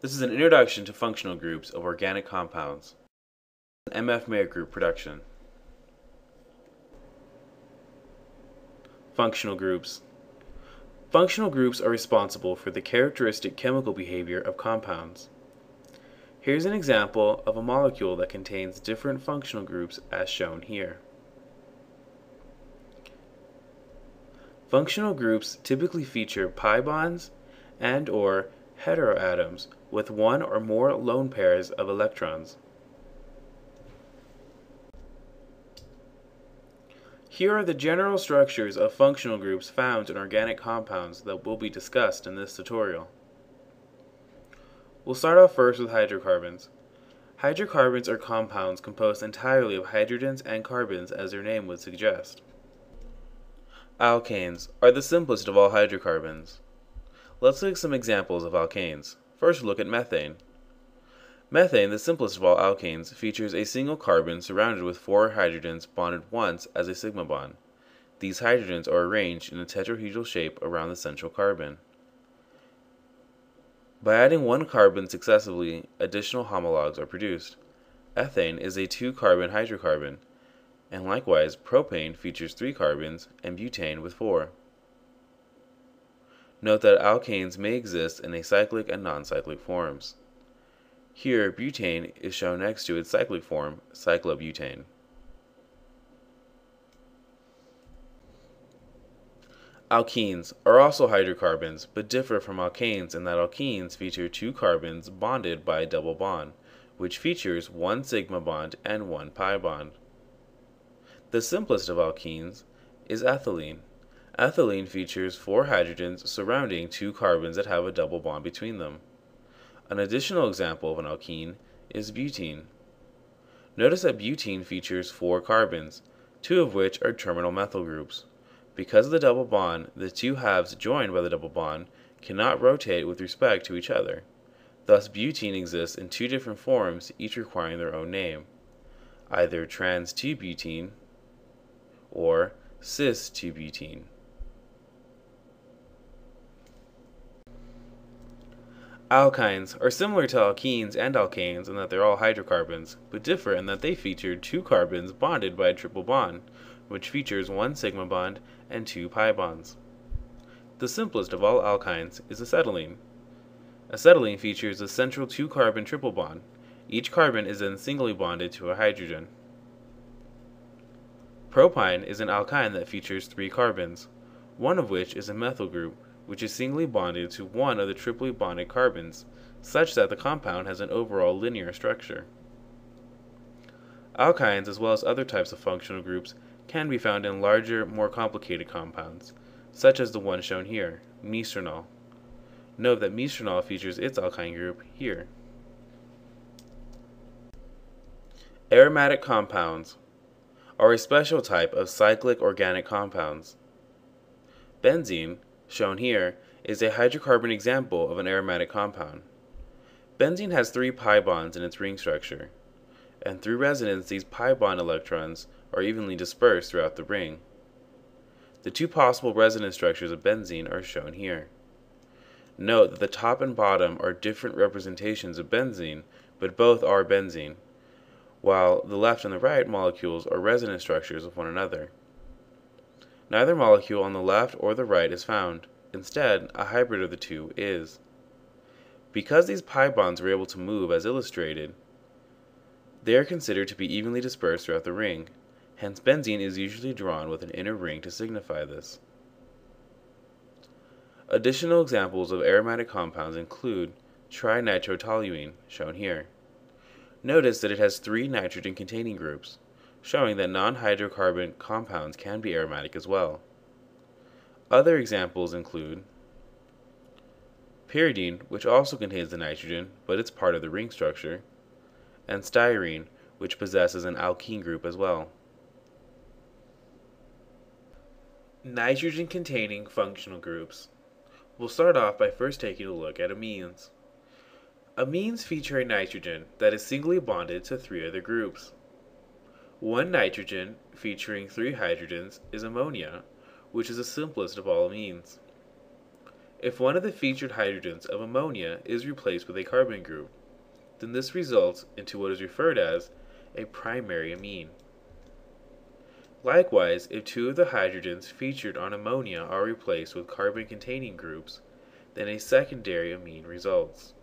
This is an introduction to functional groups of organic compounds. MF Mayer Group production. Functional groups. Functional groups are responsible for the characteristic chemical behavior of compounds. Here's an example of a molecule that contains different functional groups as shown here. Functional groups typically feature pi bonds and/or heteroatoms with one or more lone pairs of electrons. Here are the general structures of functional groups found in organic compounds that will be discussed in this tutorial. We'll start off first with hydrocarbons. Hydrocarbons are compounds composed entirely of hydrogens and carbons, as their name would suggest. Alkanes are the simplest of all hydrocarbons. Let's take some examples of alkanes. First, look at methane. Methane, the simplest of all alkanes, features a single carbon surrounded with four hydrogens bonded once as a sigma bond. These hydrogens are arranged in a tetrahedral shape around the central carbon. By adding one carbon successively, additional homologs are produced. Ethane is a two-carbon hydrocarbon, and likewise propane features three carbons and butane with four. Note that alkanes may exist in acyclic and non-cyclic forms. Here, butane is shown next to its cyclic form, cyclobutane. Alkenes are also hydrocarbons, but differ from alkanes in that alkenes feature two carbons bonded by a double bond, which features one sigma bond and one pi bond. The simplest of alkenes is ethylene. Ethylene features four hydrogens surrounding two carbons that have a double bond between them. An additional example of an alkene is butene. Notice that butene features four carbons, two of which are terminal methyl groups. Because of the double bond, the two halves joined by the double bond cannot rotate with respect to each other. Thus, butene exists in two different forms, each requiring their own name, either trans-2-butene or cis-2-butene. Alkynes are similar to alkenes and alkanes in that they're all hydrocarbons, but differ in that they feature two carbons bonded by a triple bond, which features one sigma bond and two pi bonds. The simplest of all alkynes is acetylene. Acetylene features a central two-carbon triple bond. Each carbon is then singly bonded to a hydrogen. Propyne is an alkyne that features three carbons, one of which is a methyl group, which is singly bonded to one of the triply bonded carbons, such that the compound has an overall linear structure. Alkynes, as well as other types of functional groups, can be found in larger, more complicated compounds, such as the one shown here, mestranol. Note that mestranol features its alkyne group here. Aromatic compounds are a special type of cyclic organic compounds. Benzene, shown here, is a hydrocarbon example of an aromatic compound. Benzene has three pi bonds in its ring structure, and through resonance these pi bond electrons are evenly dispersed throughout the ring. The two possible resonance structures of benzene are shown here. Note that the top and bottom are different representations of benzene, but both are benzene, while the left and the right molecules are resonance structures of one another. Neither molecule on the left or the right is found. Instead, a hybrid of the two is. Because these pi bonds are able to move as illustrated, they are considered to be evenly dispersed throughout the ring. Hence, benzene is usually drawn with an inner ring to signify this. Additional examples of aromatic compounds include trinitrotoluene, shown here. Notice that it has three nitrogen-containing groups, showing that non-hydrocarbon compounds can be aromatic as well. Other examples include pyridine, which also contains the nitrogen, but it's part of the ring structure, and styrene, which possesses an alkene group as well. Nitrogen-containing functional groups. We'll start off by first taking a look at amines. Amines feature a nitrogen that is singly bonded to three other groups. One nitrogen, featuring three hydrogens, is ammonia, which is the simplest of all amines. If one of the featured hydrogens of ammonia is replaced with a carbon group, then this results into what is referred as a primary amine. Likewise, if two of the hydrogens featured on ammonia are replaced with carbon-containing groups, then a secondary amine results.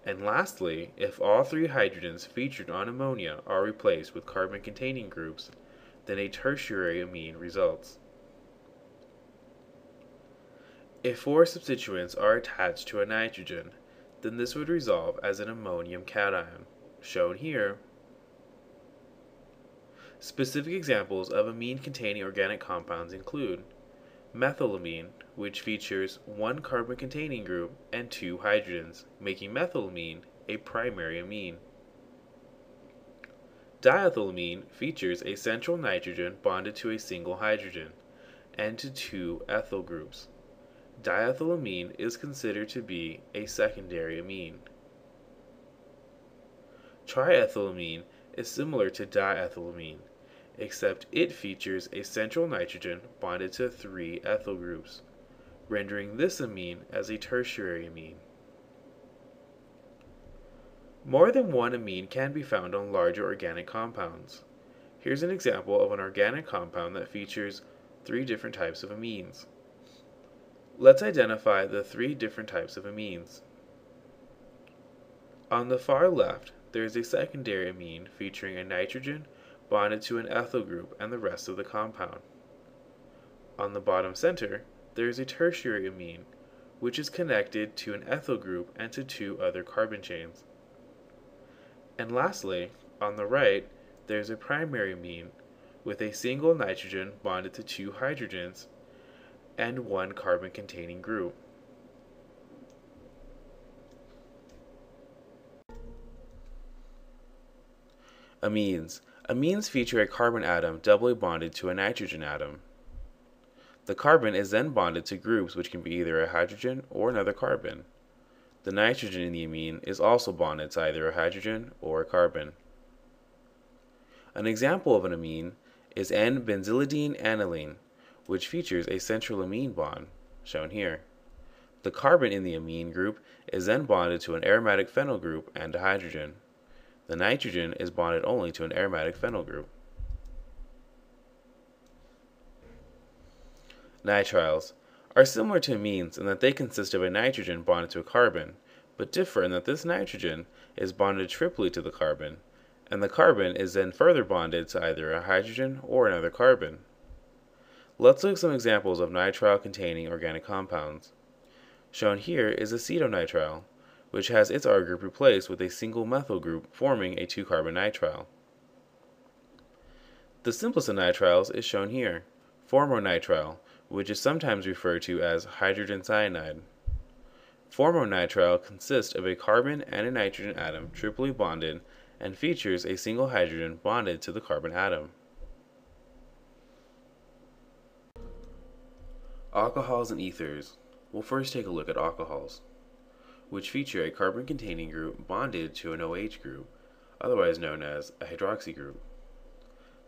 And lastly, if all three hydrogens featured on ammonia are replaced with carbon-containing groups, then a tertiary amine results. If four substituents are attached to a nitrogen, then this would resolve as an ammonium cation, shown here. Specific examples of amine-containing organic compounds include methylamine, which features one carbon-containing group and two hydrogens, making methylamine a primary amine. Diethylamine features a central nitrogen bonded to a single hydrogen and to two ethyl groups. Diethylamine is considered to be a secondary amine. Triethylamine is similar to diethylamine, except it features a central nitrogen bonded to three ethyl groups, rendering this amine as a tertiary amine. More than one amine can be found on larger organic compounds. Here's an example of an organic compound that features three different types of amines. Let's identify the three different types of amines. On the far left, there is a secondary amine featuring a nitrogen bonded to an ethyl group and the rest of the compound. On the bottom center, there is a tertiary amine, which is connected to an ethyl group and to two other carbon chains. And lastly, on the right, there is a primary amine with a single nitrogen bonded to two hydrogens and one carbon-containing group. Amines. Amines feature a carbon atom doubly bonded to a nitrogen atom. The carbon is then bonded to groups which can be either a hydrogen or another carbon. The nitrogen in the amine is also bonded to either a hydrogen or a carbon. An example of an amine is N-benzylidene aniline, which features a central amine bond, shown here. The carbon in the amine group is then bonded to an aromatic phenyl group and a hydrogen. The nitrogen is bonded only to an aromatic phenyl group. Nitriles are similar to amines in that they consist of a nitrogen bonded to a carbon, but differ in that this nitrogen is bonded triply to the carbon, and the carbon is then further bonded to either a hydrogen or another carbon. Let's look at some examples of nitrile-containing organic compounds. Shown here is acetonitrile, which has its R group replaced with a single methyl group forming a 2-carbon nitrile. The simplest of nitriles is shown here, formonitrile, which is sometimes referred to as hydrogen cyanide. Formonitrile consists of a carbon and a nitrogen atom triply bonded and features a single hydrogen bonded to the carbon atom. Alcohols and ethers. We'll first take a look at alcohols, which feature a carbon-containing group bonded to an OH group, otherwise known as a hydroxy group.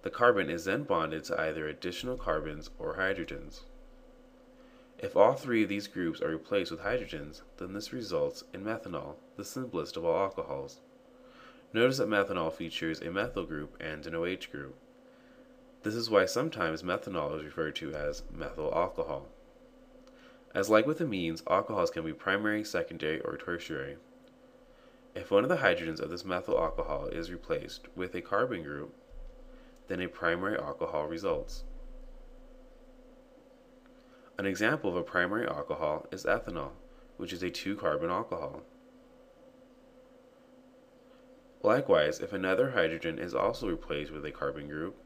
The carbon is then bonded to either additional carbons or hydrogens. If all three of these groups are replaced with hydrogens, then this results in methanol, the simplest of all alcohols. Notice that methanol features a methyl group and an OH group. This is why sometimes methanol is referred to as methyl alcohol. As like with amines, alcohols can be primary, secondary, or tertiary. If one of the hydrogens of this methyl alcohol is replaced with a carbon group, then a primary alcohol results. An example of a primary alcohol is ethanol, which is a 2-carbon alcohol. Likewise, if another hydrogen is also replaced with a carbon group,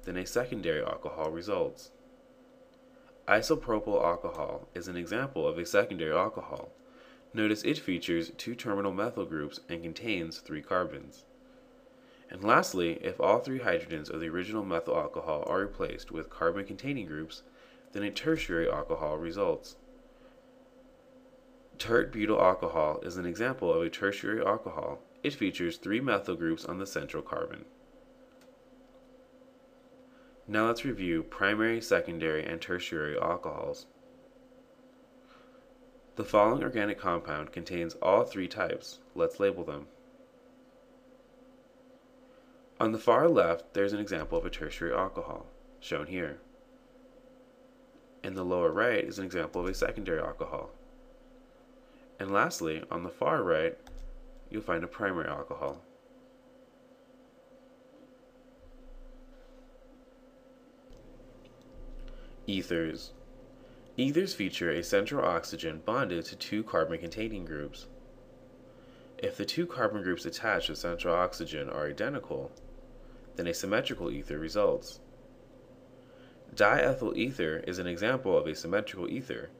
then a secondary alcohol results. Isopropyl alcohol is an example of a secondary alcohol. Notice it features 2 terminal methyl groups and contains 3 carbons. And lastly, if all 3 hydrogens of the original methyl alcohol are replaced with carbon-containing groups, then a tertiary alcohol results. Tert-butyl alcohol is an example of a tertiary alcohol. It features 3 methyl groups on the central carbon. Now let's review primary, secondary, and tertiary alcohols. The following organic compound contains all three types. Let's label them. On the far left, there's an example of a tertiary alcohol, shown here. In the lower right is an example of a secondary alcohol. And lastly, on the far right, you'll find a primary alcohol. Ethers. Ethers feature a central oxygen bonded to two carbon-containing groups. If the two carbon groups attached to the central oxygen are identical, then a symmetrical ether results. Diethyl ether is an example of a symmetrical ether.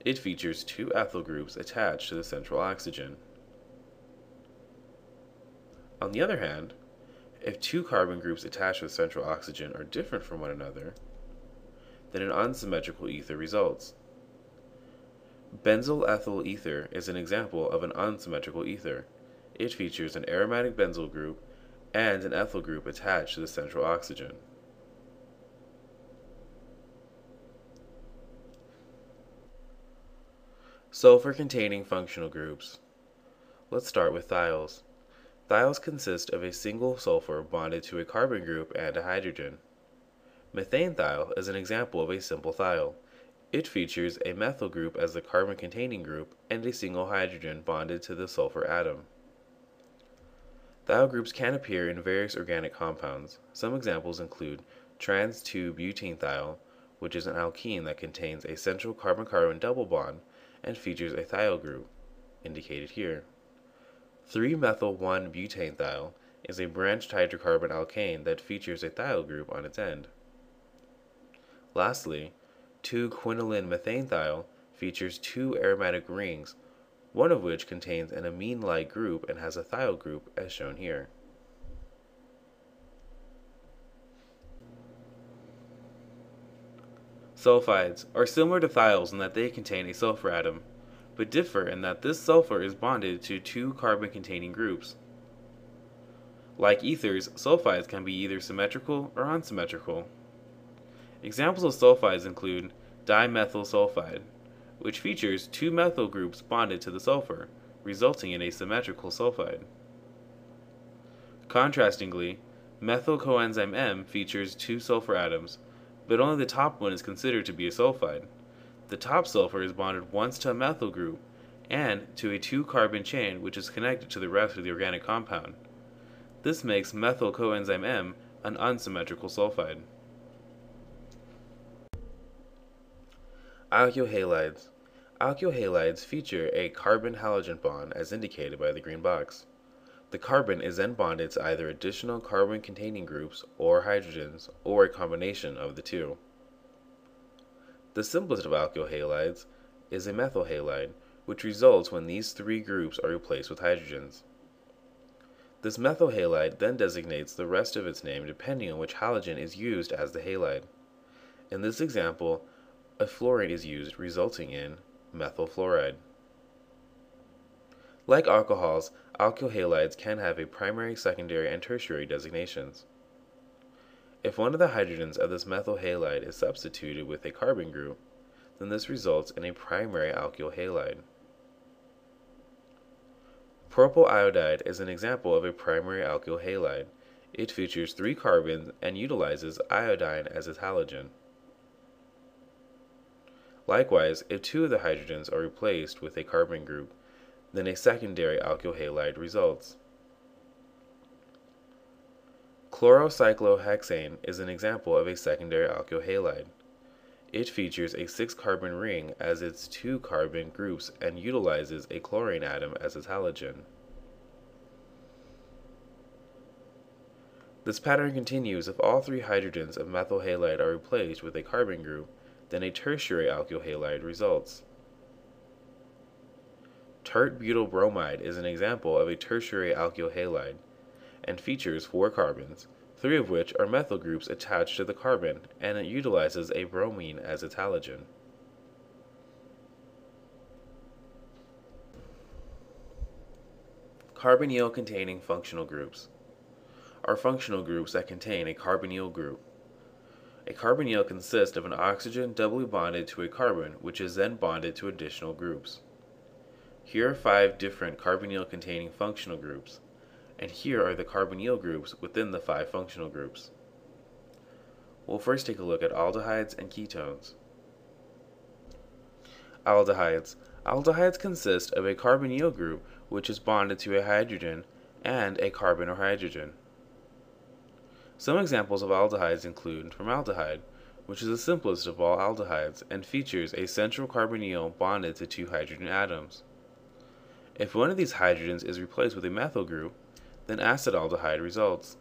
It features two ethyl groups attached to the central oxygen. On the other hand, if two carbon groups attached to the central oxygen are different from one another, then an unsymmetrical ether results. Benzyl ethyl ether is an example of an unsymmetrical ether. It features an aromatic benzyl group and an ethyl group attached to the central oxygen. Sulfur-containing functional groups. Let's start with thiols. Thiols consist of a single sulfur bonded to a carbon group and a hydrogen. Methane thiol is an example of a simple thiol. It features a methyl group as the carbon-containing group and a single hydrogen bonded to the sulfur atom. Thiol groups can appear in various organic compounds. Some examples include trans-2-butene thiol, which is an alkene that contains a central carbon-carbon double bond and features a thiol group, indicated here. 3-methyl-1-butane thiol is a branched hydrocarbon alkane that features a thiol group on its end. Lastly, 2-quinoline methane thiol features two aromatic rings, one of which contains an amine-like group and has a thiol group as shown here. Sulfides are similar to thiols in that they contain a sulfur atom, but differ in that this sulfur is bonded to two carbon-containing groups. Like ethers, sulfides can be either symmetrical or unsymmetrical. Examples of sulfides include dimethyl sulfide, which features two methyl groups bonded to the sulfur, resulting in a symmetrical sulfide. Contrastingly, methyl coenzyme M features two sulfur atoms, but only the top one is considered to be a sulfide. The top sulfur is bonded once to a methyl group and to a two-carbon chain which is connected to the rest of the organic compound. This makes methyl coenzyme M an unsymmetrical sulfide. Alkyl halides. Alkyl halides feature a carbon-halogen bond as indicated by the green box. The carbon is then bonded to either additional carbon-containing groups or hydrogens, or a combination of the two. The simplest of alkyl halides is a methyl halide, which results when these three groups are replaced with hydrogens. This methyl halide then designates the rest of its name depending on which halogen is used as the halide. In this example, a fluorine is used, resulting in methyl fluoride. Like alcohols, alkyl halides can have a primary, secondary, and tertiary designations. If one of the hydrogens of this methyl halide is substituted with a carbon group, then this results in a primary alkyl halide. Propyl iodide is an example of a primary alkyl halide. It features three carbons and utilizes iodine as its halogen. Likewise, if two of the hydrogens are replaced with a carbon group, then a secondary alkyl halide results. Chlorocyclohexane is an example of a secondary alkyl halide. It features a 6-carbon ring as its two carbon groups and utilizes a chlorine atom as its halogen. This pattern continues if all three hydrogens of methyl halide are replaced with a carbon group, then a tertiary alkyl halide results. Tert-butyl bromide is an example of a tertiary alkyl halide and features 4 carbons, 3 of which are methyl groups attached to the carbon, and it utilizes a bromine as its halogen. Carbonyl-containing functional groups are functional groups that contain a carbonyl group. A carbonyl consists of an oxygen doubly bonded to a carbon, which is then bonded to additional groups. Here are 5 different carbonyl-containing functional groups, and here are the carbonyl groups within the 5 functional groups. We'll first take a look at aldehydes and ketones. Aldehydes. Aldehydes consist of a carbonyl group which is bonded to a hydrogen and a carbon or hydrogen. Some examples of aldehydes include formaldehyde, which is the simplest of all aldehydes and features a central carbonyl bonded to 2 hydrogen atoms. If one of these hydrogens is replaced with a methyl group, then acetaldehyde results.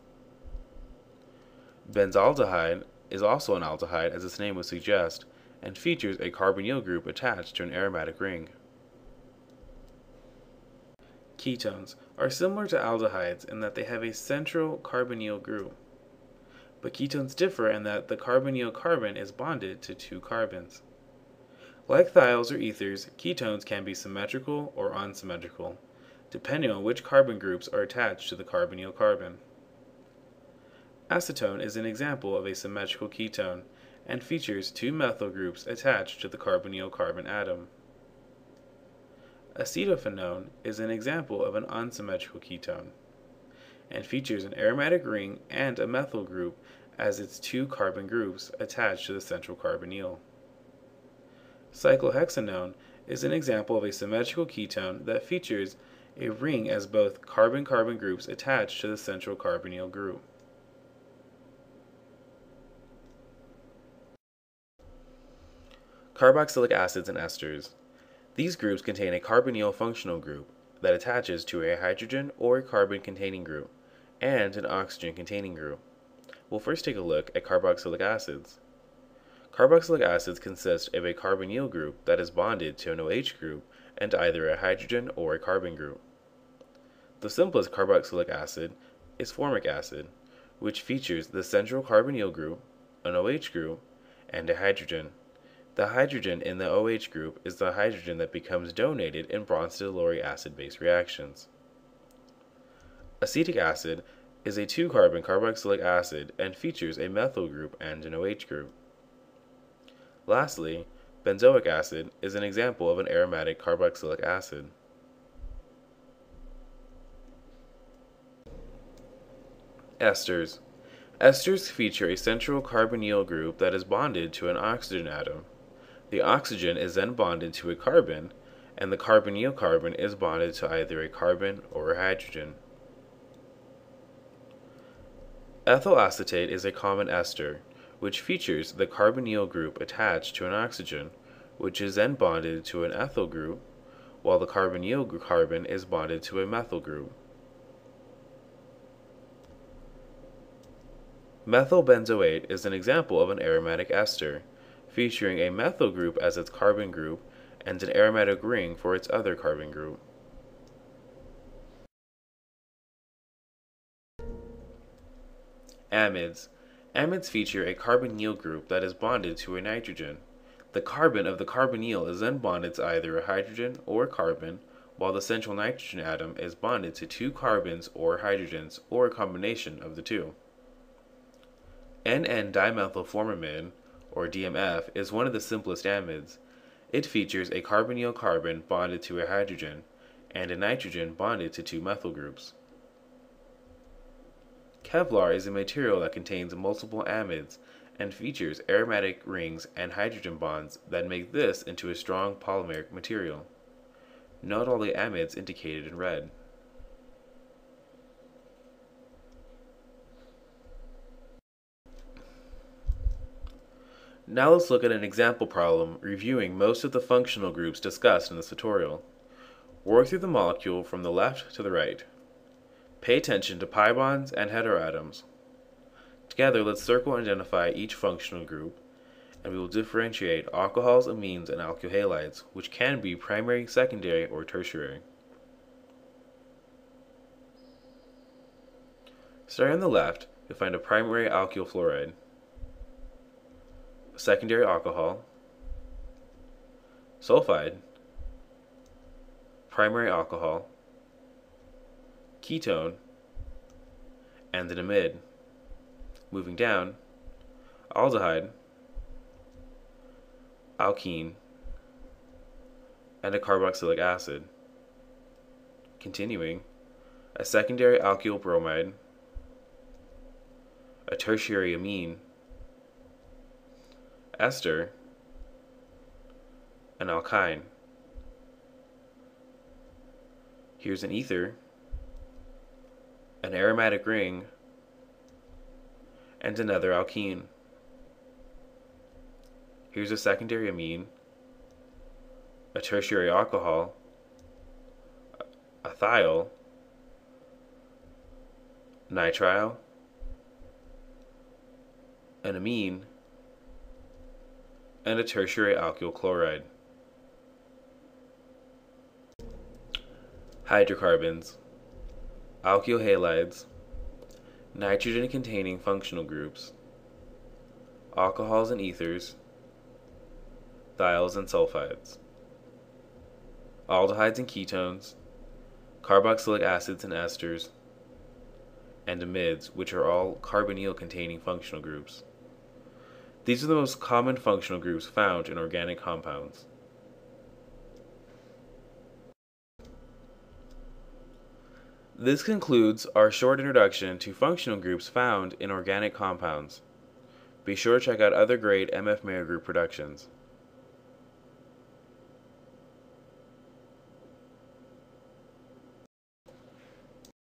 Benzaldehyde is also an aldehyde, as its name would suggest, and features a carbonyl group attached to an aromatic ring. Ketones are similar to aldehydes in that they have a central carbonyl group. But ketones differ in that the carbonyl carbon is bonded to 2 carbons. Like thiols or ethers, ketones can be symmetrical or unsymmetrical, depending on which carbon groups are attached to the carbonyl carbon. Acetone is an example of a symmetrical ketone and features 2 methyl groups attached to the carbonyl carbon atom. Acetophenone is an example of an unsymmetrical ketone and features an aromatic ring and a methyl group as its 2 carbon groups attached to the central carbonyl. Cyclohexanone is an example of a symmetrical ketone that features a ring as both carbon-carbon groups attached to the central carbonyl group. Carboxylic acids and esters. These groups contain a carbonyl functional group that attaches to a hydrogen or a carbon-containing group and an oxygen-containing group. We'll first take a look at carboxylic acids. Carboxylic acids consist of a carbonyl group that is bonded to an OH group and either a hydrogen or a carbon group. The simplest carboxylic acid is formic acid, which features the central carbonyl group, an OH group, and a hydrogen. The hydrogen in the OH group is the hydrogen that becomes donated in Bronsted-Lowry acid-base reactions. Acetic acid is a 2-carbon carboxylic acid and features a methyl group and an OH group. Lastly, benzoic acid is an example of an aromatic carboxylic acid. Esters. Esters feature a central carbonyl group that is bonded to an oxygen atom. The oxygen is then bonded to a carbon, and the carbonyl carbon is bonded to either a carbon or a hydrogen. Ethyl acetate is a common ester, which features the carbonyl group attached to an oxygen, which is then bonded to an ethyl group, while the carbonyl carbon is bonded to a methyl group. Methyl benzoate is an example of an aromatic ester, featuring a methyl group as its carbon group and an aromatic ring for its other carbon group. Amides. Amides feature a carbonyl group that is bonded to a nitrogen. The carbon of the carbonyl is then bonded to either a hydrogen or a carbon, while the central nitrogen atom is bonded to 2 carbons or hydrogens, or a combination of the 2. N,N-dimethylformamide, or DMF, is one of the simplest amides. It features a carbonyl carbon bonded to a hydrogen, and a nitrogen bonded to 2 methyl groups. Kevlar is a material that contains multiple amides and features aromatic rings and hydrogen bonds that make this into a strong polymeric material. Note all the amides indicated in red. Now let's look at an example problem reviewing most of the functional groups discussed in this tutorial. Work through the molecule from the left to the right. Pay attention to pi bonds and heteroatoms. Together, let's circle and identify each functional group, and we will differentiate alcohols, amines, and alkyl halides, which can be primary, secondary, or tertiary. Starting on the left, you'll find a primary alkyl fluoride, secondary alcohol, sulfide, primary alcohol, ketone, and an amide. Moving down, aldehyde, alkene, and a carboxylic acid. Continuing, a secondary alkyl bromide, a tertiary amine, ester, an alkyne. Here's an ether, an aromatic ring, and another alkene. Here's a secondary amine, a tertiary alcohol, a thiol, nitrile, an amine, and a tertiary alkyl chloride. Hydrocarbons, alkyl halides, nitrogen-containing functional groups, alcohols and ethers, thiols and sulfides, aldehydes and ketones, carboxylic acids and esters, and amides, which are all carbonyl-containing functional groups. These are the most common functional groups found in organic compounds. This concludes our short introduction to functional groups found in organic compounds. Be sure to check out other great MF Mayer Group productions.